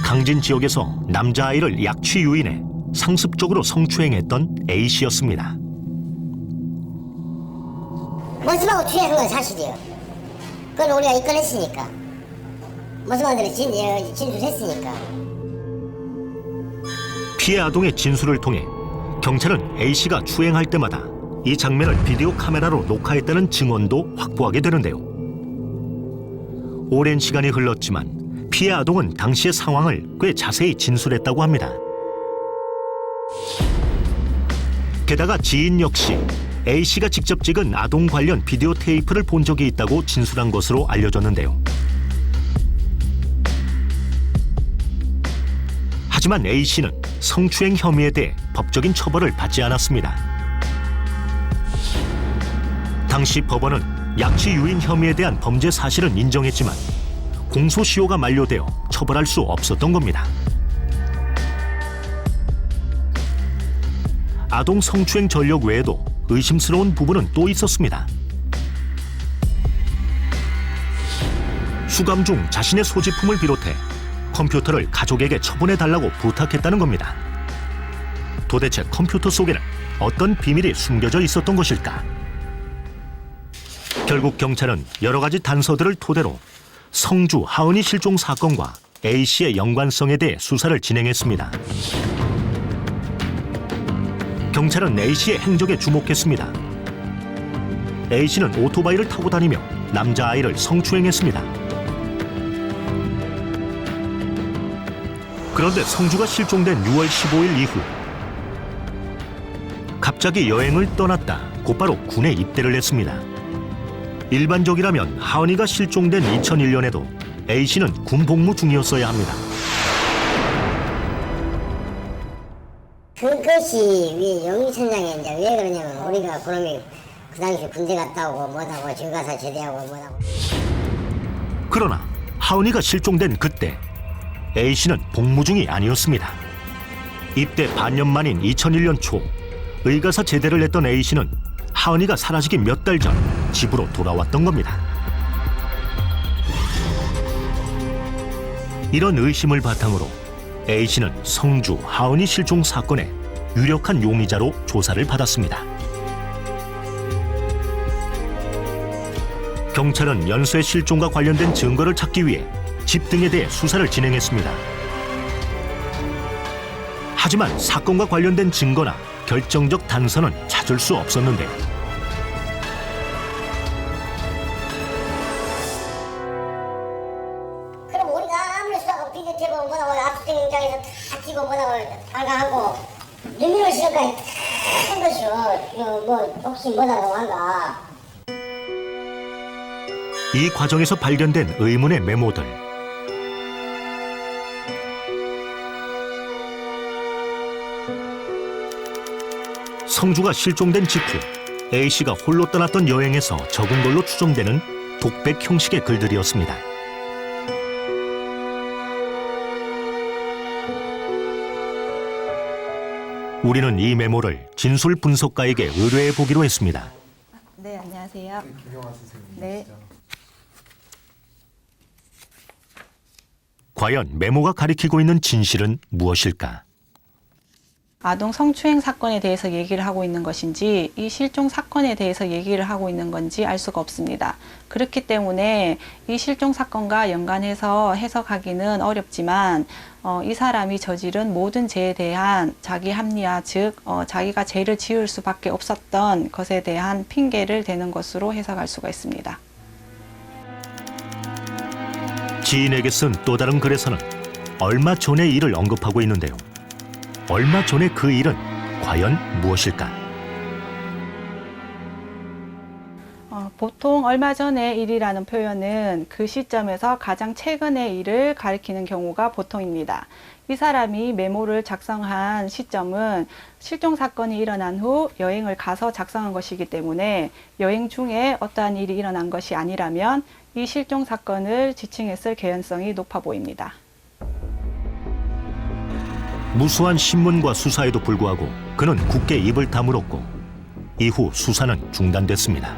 강진 지역에서 남자아이를 약취 유인해 상습적으로 성추행했던 A씨였습니다. 모습하고 추행한 건 사실이에요. 그건 우리가 입건했으니까. 모습한테는 진술했으니까. 피해 아동의 진술을 통해 경찰은 A씨가 추행할 때마다 이 장면을 비디오 카메라로 녹화했다는 증언도 확보하게 되는데요. 오랜 시간이 흘렀지만 피해 아동은 당시의 상황을 꽤 자세히 진술했다고 합니다. 게다가 지인 역시 A씨가 직접 찍은 아동 관련 비디오 테이프를 본 적이 있다고 진술한 것으로 알려졌는데요. 하지만 A씨는 성추행 혐의에 대해 법적인 처벌을 받지 않았습니다. 당시 법원은 약취 유인 혐의에 대한 범죄 사실은 인정했지만 공소시효가 만료되어 처벌할 수 없었던 겁니다. 아동 성추행 전력 외에도 의심스러운 부분은 또 있었습니다. 수감 중 자신의 소지품을 비롯해 컴퓨터를 가족에게 처분해달라고 부탁했다는 겁니다. 도대체 컴퓨터 속에는 어떤 비밀이 숨겨져 있었던 것일까? 결국 경찰은 여러 가지 단서들을 토대로 성주 하은이 실종 사건과 A씨의 연관성에 대해 수사를 진행했습니다. 경찰은 A씨의 행적에 주목했습니다. A씨는 오토바이를 타고 다니며 남자아이를 성추행했습니다. 그런데 성주가 실종된 6월 15일 이후 갑자기 여행을 떠났다 곧바로 군에 입대를 했습니다. 일반적이라면 하은이가 실종된 2001년에도 A씨는 군 복무 중이었어야 합니다. 그것이 왜 영희천장에 이제 왜 그러냐면 우리가 그놈이 그 당시 군대 갔다 오고 뭐하고 집 가서 제대하고 뭐하고. 그러나 하은이가 실종된 그때 A씨는 복무 중이 아니었습니다. 입대 반년 만인 2001년 초 의가사 제대를 했던 A씨는 하은이가 사라지기 몇 달 전 집으로 돌아왔던 겁니다. 이런 의심을 바탕으로 A씨는 성주 하은이 실종 사건의 유력한 용의자로 조사를 받았습니다. 경찰은 연수의 실종과 관련된 증거를 찾기 위해 집 등에 대해 수사를 진행했습니다. 하지만 사건과 관련된 증거나 결정적 단서는 찾을 수 없었는데 그럼 우리가 아무리 수사하고 비디오테이프 뭐하고 압수수색 영장에서 다 찍고 뭐하고 발각하고 윤민호 씨까지 한 것이요. 뭐 혹시 뭐하고 한가. 이 과정에서 발견된 의문의 메모들. 성주가 실종된 직후 A씨가 홀로 떠났던 여행에서 적은 걸로 추정되는 독백 형식의 글들이었습니다. 우리는 이 메모를 진술 분석가에게 의뢰해 보기로 했습니다. 네, 안녕하세요. 김경화 선생님. 네. 과연 메모가 가리키고 있는 진실은 무엇일까? 아동 성추행 사건에 대해서 얘기를 하고 있는 것인지 이 실종 사건에 대해서 얘기를 하고 있는 건지 알 수가 없습니다. 그렇기 때문에 이 실종 사건과 연관해서 해석하기는 어렵지만 이 사람이 저지른 모든 죄에 대한 자기 합리화, 즉 자기가 죄를 지을 수밖에 없었던 것에 대한 핑계를 대는 것으로 해석할 수가 있습니다. 지인에게 쓴 또 다른 글에서는 얼마 전의 일을 언급하고 있는데요. 얼마 전의 그 일은 과연 무엇일까? 보통 얼마 전의 일이라는 표현은 그 시점에서 가장 최근의 일을 가리키는 경우가 보통입니다. 이 사람이 메모를 작성한 시점은 실종 사건이 일어난 후 여행을 가서 작성한 것이기 때문에 여행 중에 어떠한 일이 일어난 것이 아니라면 이 실종 사건을 지칭했을 개연성이 높아 보입니다. 무수한 신문과 수사에도 불구하고 그는 굳게 입을 다물었고 이후 수사는 중단됐습니다.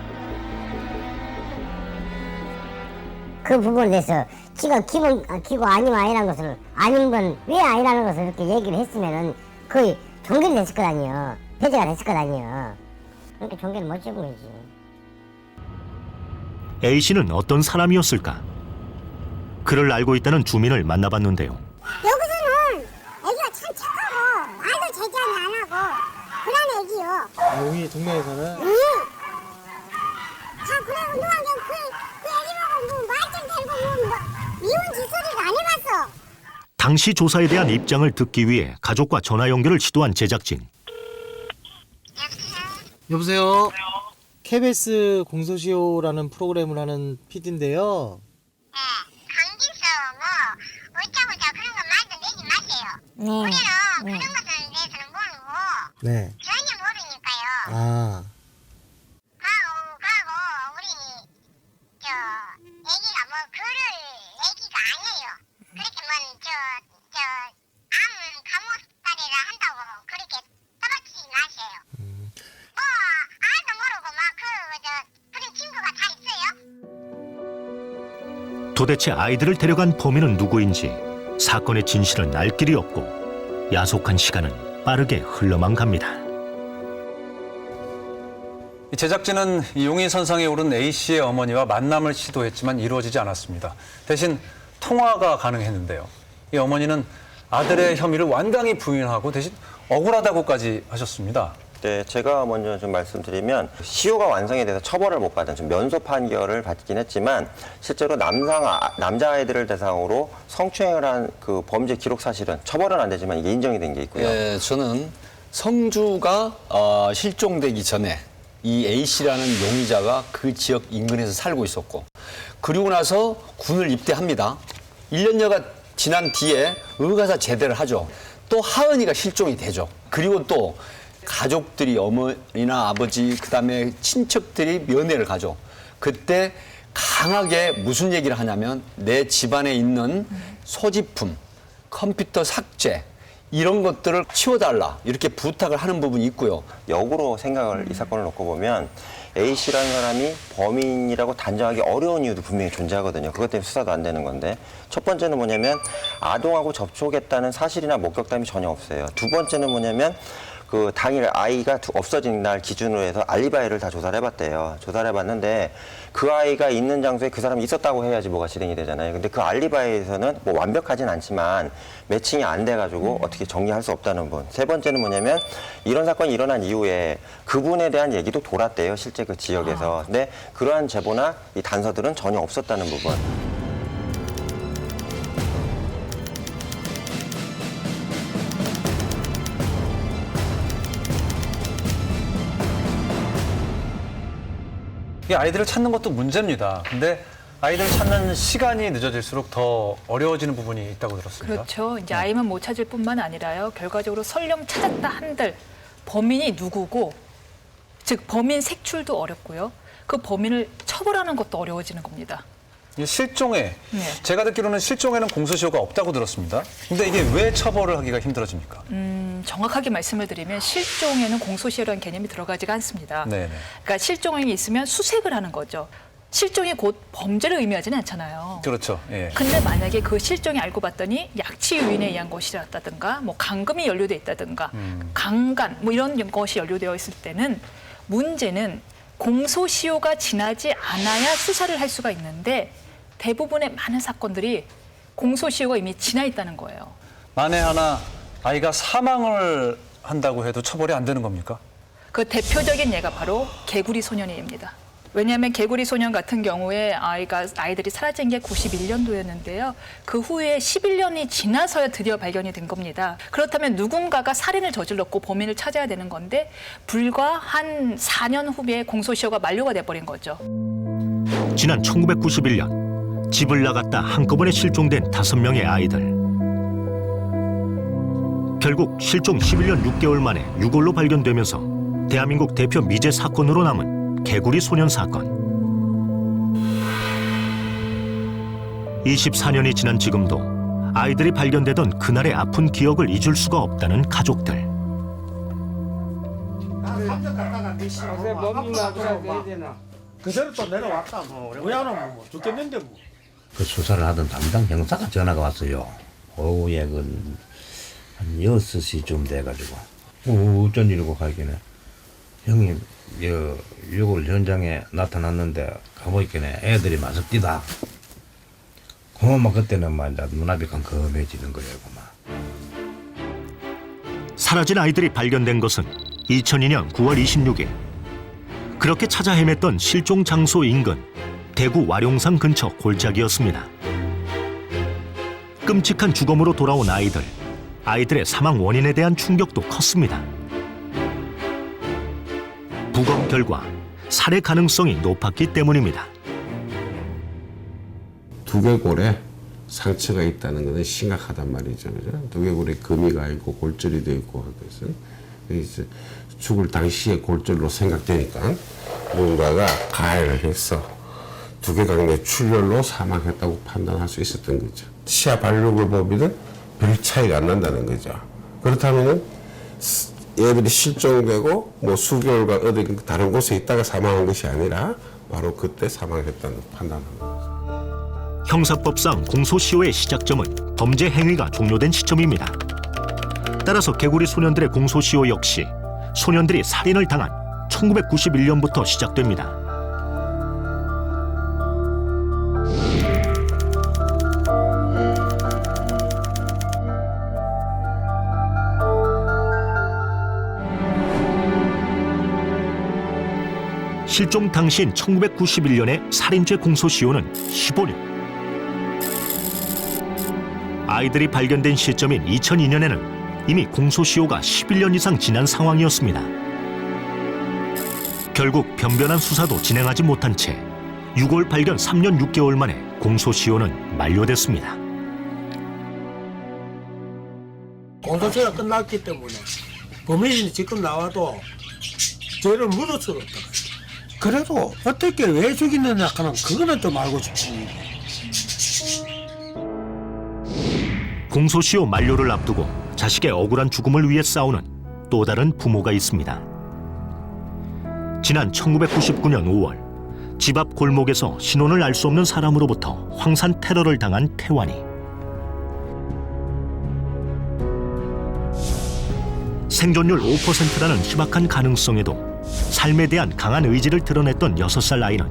그 부분에 대해서 지가 기고 아니면 아니라는 것을 아닌 건 왜 아니라는 것을 이렇게 얘기를 했으면은 거의 종결이 됐을 것 아니에요. 배제가 됐을 것 아니에요. 그러니까 종결을 못 잡은 거지. A씨는 어떤 사람이었을까? 그를 알고 있다는 주민을 만나봤는데요. 여기서는 애기가 참 착하고 말도 제자리 안 하고 그런 애기요. 용희 동네에서는 다 그래 운동하면 그 애기 보고 뭐 말좀 들고 뭐 미운 짓소리를 안 해봤어. 당시 조사에 대한 입장을 듣기 위해 가족과 전화 연결을 시도한 제작진. 여보세요. KBS 공소시효라는 프로그램을 하는 PD인데요. 네. 우리는 그런 것에 대해서는 모르고 네. 전혀 모르니까요. 아. 가고 우리 저 애기가 뭐 그럴 애기가 아니에요. 그렇게 저 암 감옥살이를 한다고 그렇게 떨어지지 마세요. 뭐 알도 모르고 막 그런 친구가 다 있어요. 도대체 아이들을 데려간 범인은 누구인지 사건의 진실은 알 길이 없고 야속한 시간은 빠르게 흘러만 갑니다. 제작진은 용의 선상에 오른 A씨의 어머니와 만남을 시도했지만 이루어지지 않았습니다. 대신 통화가 가능했는데요. 이 어머니는 아들의 혐의를 완강히 부인하고 대신 억울하다고까지 하셨습니다. 네, 제가 먼저 좀 말씀드리면 시효가 완성이 돼서 처벌을 못 받은 좀 면소 판결을 받긴 했지만 실제로 남자아이들을 대상으로 성추행을 한 그 범죄 기록 사실은 처벌은 안 되지만 이게 인정이 된 게 있고요. 예, 저는 성주가 실종되기 전에 이 A씨라는 용의자가 그 지역 인근에서 살고 있었고 그리고 나서 군을 입대합니다. 1년여가 지난 뒤에 의가사 제대를 하죠. 또 하은이가 실종이 되죠. 그리고 또 가족들이 어머니나 아버지 그다음에 친척들이 면회를 가죠. 그때 강하게 무슨 얘기를 하냐면 내 집안에 있는 소지품, 컴퓨터 삭제 이런 것들을 치워달라 이렇게 부탁을 하는 부분이 있고요. 역으로 생각을 이 사건을 놓고 보면 A씨라는 사람이 범인이라고 단정하기 어려운 이유도 분명히 존재하거든요. 그것 때문에 수사도 안 되는 건데 첫 번째는 뭐냐면 아동하고 접촉했다는 사실이나 목격담이 전혀 없어요. 두 번째는 뭐냐면 그 당일 아이가 없어진 날 기준으로 해서 알리바이를 다 조사를 해봤대요. 조사를 해봤는데 그 아이가 있는 장소에 그 사람이 있었다고 해야지 뭐가 진행이 되잖아요. 근데 그 알리바이에서는 뭐 완벽하진 않지만 매칭이 안 돼가지고 어떻게 정리할 수 없다는 분. 세 번째는 뭐냐면 이런 사건이 일어난 이후에 그분에 대한 얘기도 돌았대요. 실제 그 지역에서. 근데 그러한 제보나 이 단서들은 전혀 없었다는 부분. 이 아이들을 찾는 것도 문제입니다. 근데 아이들을 찾는 시간이 늦어질수록 더 어려워지는 부분이 있다고 들었습니다. 그렇죠. 이제 아이만 못 찾을 뿐만 아니라요. 결과적으로 설령 찾았다 한들 범인이 누구고, 즉 범인 색출도 어렵고요. 그 범인을 처벌하는 것도 어려워지는 겁니다. 이 실종에 제가 듣기로는 실종에는 공소시효가 없다고 들었습니다. 근데 이게 왜 처벌을 하기가 힘들어집니까? 정확하게 말씀을 드리면 실종에는 공소시효라는 개념이 들어가지가 않습니다. 네네. 그러니까 실종이 있으면 수색을 하는 거죠. 실종이 곧 범죄를 의미하지는 않잖아요. 그렇죠. 예. 근데 만약에 그 실종이 알고 봤더니 약취 유인에 의한 것이었다든가 뭐 감금이 연루돼 있다든가 강간 뭐 이런 것이 연루되어 있을 때는 문제는 공소시효가 지나지 않아야 수사를 할 수가 있는데 대부분의 많은 사건들이 공소시효가 이미 지나 있다는 거예요. 만에 하나 아이가 사망을 한다고 해도 처벌이 안 되는 겁니까? 그 대표적인 예가 바로 개구리 소년이입니다. 왜냐하면 개구리 소년 같은 경우에 아이들이 사라진 게 91년도였는데요. 그 후에 11년이 지나서야 드디어 발견이 된 겁니다. 그렇다면 누군가가 살인을 저질렀고 범인을 찾아야 되는 건데 불과 한 4년 후에 공소시효가 만료가 돼버린 거죠. 지난 1991년 집을 나갔다 한꺼번에 실종된 5명의 아이들. 결국 실종 11년 6개월 만에 유골로 발견되면서 대한민국 대표 미제 사건으로 남은 개구리 소년 사건. 24년이 지난 지금도 아이들이 발견되던 그날의 아픈 기억을 잊을 수가 없다는 가족들. 그대로 또 내려왔다 뭐. 왜 안 오면 뭐 죽겠는데 뭐. 그 수사를 하던 담당 형사가 전화가 왔어요. 오후에 한 6시쯤 돼가지고 어쩐 일이고 가기는 형님 유골 현장에 나타났는데 가보니까 애들이 마석 뛰다. 그만 그때는 막 눈앞이 깜깜해지는 거예요. 사라진 아이들이 발견된 것은 2002년 9월 26일. 그렇게 찾아 헤맸던 실종 장소 인근 대구 와룡산 근처 골짜기였습니다. 끔찍한 주검으로 돌아온 아이들. 아이들의 사망 원인에 대한 충격도 컸습니다. 부검 결과 살해 가능성이 높았기 때문입니다. 두개골에 상처가 있다는 것은 심각하단 말이죠. 그죠? 두개골에 금이가 있고 골절이 되어 있고 하듯이 이제 죽을 당시에 골절로 생각되니까 누군가가 가해를 해서 두개강내 출혈로 사망했다고 판단할 수 있었던 거죠. 치아 발육을 보면 별 차이가 안 난다는 거죠. 그렇다면 얘들이 실종되고 뭐 수개월간 어디 다른 곳에 있다가 사망한 것이 아니라 바로 그때 사망했다는 판단한 거죠. 형사법상 공소시효의 시작점은 범죄 행위가 종료된 시점입니다. 따라서 개구리 소년들의 공소시효 역시 소년들이 살인을 당한 1991년부터 시작됩니다. 실종 당시인 1991년의 살인죄 공소시효는 15년. 아이들이 발견된 시점인 2002년에는 이미 공소시효가 11년 이상 지난 상황이었습니다. 결국 변변한 수사도 진행하지 못한 채 6월 발견 3년 6개월 만에 공소시효는 만료됐습니다. 선서가 끝났기 때문에 범인이 지금 나와도 죄를 물을 수가 없다. 그래도 어떻게 왜 죽이느냐 하는 그거는 좀 알고 싶지. 공소시효 만료를 앞두고 자식의 억울한 죽음을 위해 싸우는 또 다른 부모가 있습니다. 지난 1999년 5월 집 앞 골목에서 신원을 알 수 없는 사람으로부터 황산 테러를 당한 태환이. 생존율 5%라는 희박한 가능성에도 삶에 대한 강한 의지를 드러냈던 6살 아이는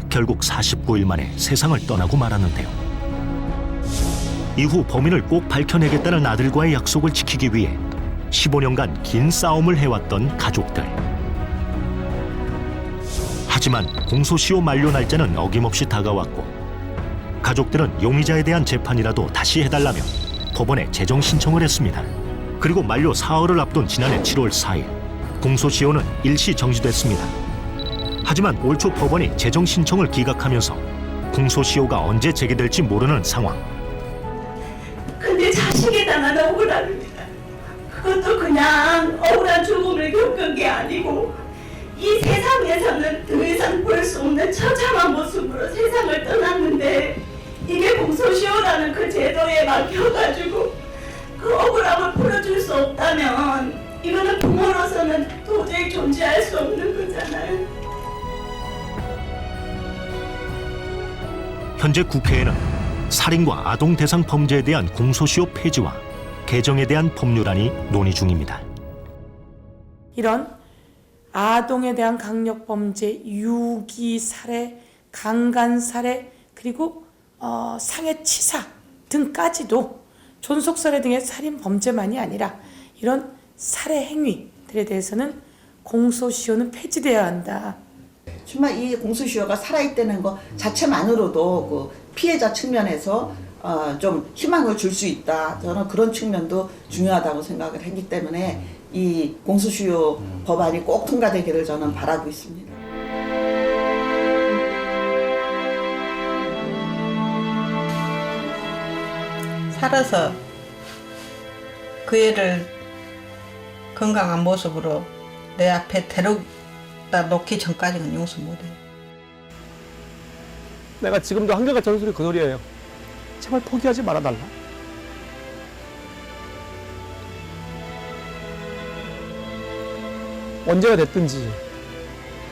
결국 49일 만에 세상을 떠나고 말았는데요. 이후 범인을 꼭 밝혀내겠다는 아들과의 약속을 지키기 위해 15년간 긴 싸움을 해왔던 가족들. 하지만 공소시효 만료 날짜는 어김없이 다가왔고 가족들은 용의자에 대한 재판이라도 다시 해달라며 법원에 재정 신청을 했습니다. 그리고 만료 사흘을 앞둔 지난해 7월 4일 공소시효는 일시 정지됐습니다. 하지만 올 초 법원이 재정 신청을 기각하면서 공소시효가 언제 제기될지 모르는 상황. 근데 자식에 당한 억울함입니다. 그것도 그냥 억울한 죽음을 겪은 게 아니고 이 세상에서는 더 이상 볼 수 없는 처참한 모습으로 세상을 떠났는데 이게 공소시효라는 그 제도에 막혀가지고 그 억울함을 풀어줄 수 없다면 이거는 부모로서는 도저히 존재할 수 없는 거잖아요. 현재 국회에는 살인과 아동 대상 범죄에 대한 공소시효 폐지와 개정에 대한 법률안이 논의 중입니다. 이런 아동에 대한 강력범죄, 유기, 살해, 강간살해, 그리고 상해치사 등까지도 존속살해 등의 살인범죄만이 아니라 이런 살해 행위들에 대해서는 공소시효는 폐지되어야 한다. 정말 이 공소시효가 살아있다는 것 자체만으로도 그 피해자 측면에서 좀 희망을 줄 수 있다. 저는 그런 측면도 중요하다고 생각을 했기 때문에 이 공소시효 법안이 꼭 통과되기를 저는 바라고 있습니다. 살아서 그 애를 건강한 모습으로 내 앞에 데려다 놓기 전까지는 용서 못해요. 내가 지금도 한결같이 전술이 그 소리예요. 제발 포기하지 말아달라. 언제가 됐든지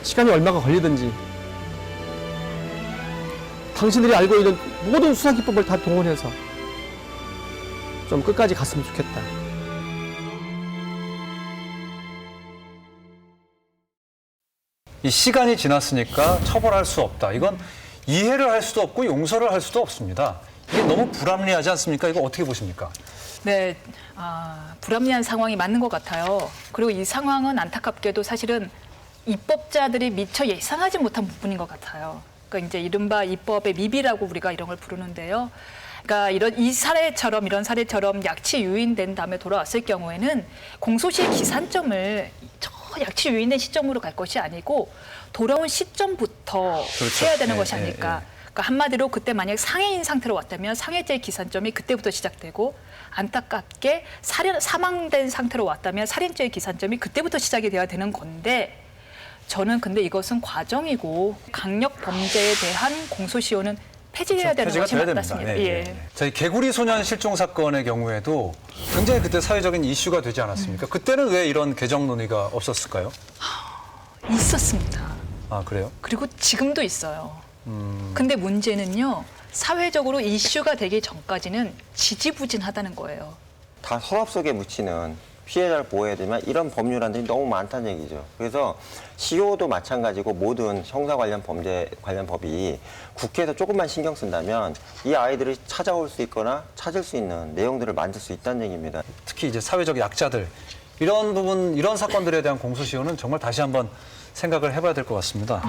시간이 얼마가 걸리든지 당신들이 알고 있는 모든 수사 기법을 다 동원해서 좀 끝까지 갔으면 좋겠다. 이 시간이 지났으니까 처벌할 수 없다. 이건 이해를 할 수도 없고 용서를 할 수도 없습니다. 이게 너무 불합리하지 않습니까? 이거 어떻게 보십니까? 네, 불합리한 상황이 맞는 것 같아요. 그리고 이 상황은 안타깝게도 사실은 입법자들이 미처 예상하지 못한 부분인 것 같아요. 그러니까 이제 이른바 입법의 미비라고 우리가 이런 걸 부르는데요. 그러니까 이런 사례처럼 약치 유인된 다음에 돌아왔을 경우에는 공소시의 기산점을 저 약치 유인된 시점으로 갈 것이 아니고 돌아온 시점부터 그렇죠. 해야 되는 것이 아닐까. 그러니까 한마디로 그때 만약 상해인 상태로 왔다면 상해죄 기산점이 그때부터 시작되고 안타깝게 사망된 상태로 왔다면 살인죄의 기산점이 그때부터 시작이 돼야 되는 건데 저는 근데 이것은 과정이고 강력 범죄에 대한 공소시효는 폐지해야 되는 것이 맞습니다. 예. 자, 이 개구리 소년 실종 사건의 경우에도 굉장히 그때 사회적인 이슈가 되지 않았습니까? 그때는 왜 이런 개정 논의가 없었을까요? 있었습니다. 아, 그래요? 그리고 지금도 있어요. 근데 문제는요. 사회적으로 이슈가 되기 전까지는 지지부진하다는 거예요. 다 서랍 속에 묻히는 피해자를 보호해야 되지만 이런 법률안들이 너무 많다는 얘기죠. 그래서 시효도 마찬가지고 모든 형사 관련 범죄 관련 법이 국회에서 조금만 신경 쓴다면 이 아이들이 찾아올 수 있거나 찾을 수 있는 내용들을 만들 수 있다는 얘기입니다. 특히 이제 사회적 약자들 이런 부분, 이런 사건들에 대한 공소시효는 정말 다시 한번 생각을 해봐야 될 것 같습니다.